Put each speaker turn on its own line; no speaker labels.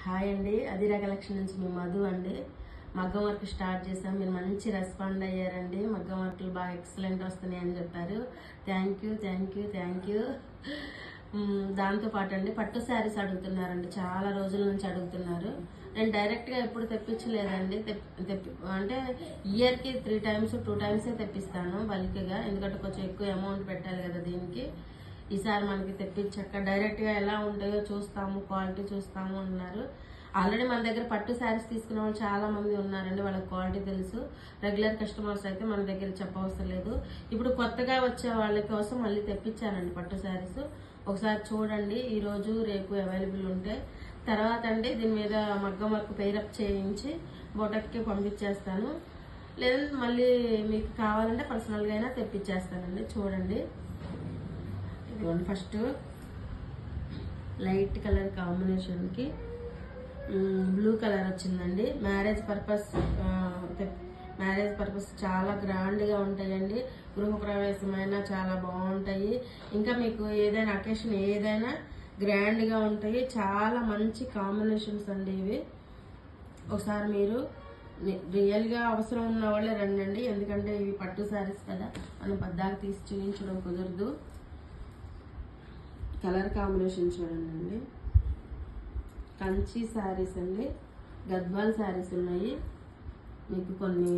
Hi అండి, అదిరా collection నుంచి మీ మధు అండి. మగ్గం వర్క్ స్టార్ట్ చేసాం. మీరు మంచి రెస్పాండ్ అయ్యారండి. మగ్గం వర్క్లు బాగా ఎక్సలెంట్ వస్తున్నాయి అని చెప్పారు. Thank you. దాంతోపాటు అండి పట్టు శారీస్ అడుగుతున్నారండి, చాలా రోజుల నుంచి అడుగుతున్నారు. నేను డైరెక్ట్గా ఎప్పుడు తెప్పించలేదండి. అంటే ఇయర్కి 3 times 2 times తెప్పిస్తాను బల్క్గా, ఎందుకంటే కొంచెం ఎక్కువ అమౌంట్ పెట్టాలి కదా దీనికి. ఈసారి మనకి తెప్పించాక డైరెక్ట్గా ఎలా ఉంటాయో చూస్తాము, క్వాలిటీ చూస్తాము అన్నారు. ఆల్రెడీ మన దగ్గర పట్టు శారీస్ తీసుకునే వాళ్ళు చాలా మంది ఉన్నారండి, వాళ్ళకి క్వాలిటీ తెలుసు. రెగ్యులర్ కస్టమర్స్ అయితే మన దగ్గర చెప్పవసరం లేదు. ఇప్పుడు కొత్తగా వచ్చే వాళ్ళ కోసం మళ్ళీ తెప్పించానండి పట్టు శారీస్. ఒకసారి చూడండి, ఈరోజు రేపు అవైలబుల్ ఉంటే. తర్వాత అండి దీని మీద మగ్గం వర్క్ పెయిరప్ చేయించి బొటక్కి పంపించేస్తాను. లేదంటే మళ్ళీ మీకు కావాలంటే పర్సనల్గా అయినా తెప్పించేస్తానండి. చూడండి, ఫస్ట్ లైట్ కలర్ కాంబినేషన్కి బ్లూ కలర్ వచ్చిందండి. మ్యారేజ్ పర్పస్ చాలా గ్రాండ్గా ఉంటాయండి. గృహప్రవేశమైనా చాలా బాగుంటాయి. ఇంకా మీకు ఏదైనా అకేషన్ ఏదైనా గ్రాండ్గా ఉంటాయి. చాలా మంచి కాంబినేషన్స్ అండి ఇవి. ఒకసారి మీరు రియల్గా అవసరం ఉన్న వాళ్ళే రండి, ఎందుకంటే ఇవి పట్టు శారీస్ కదా, మనం పద్దాకు తీసి చూపించడం కుదరదు. కలర్ కాంబినేషన్ చూడండి. కంచి శారీస్ అండి, గద్వాల్ శారీస్ ఉన్నాయి. మీకు కొన్ని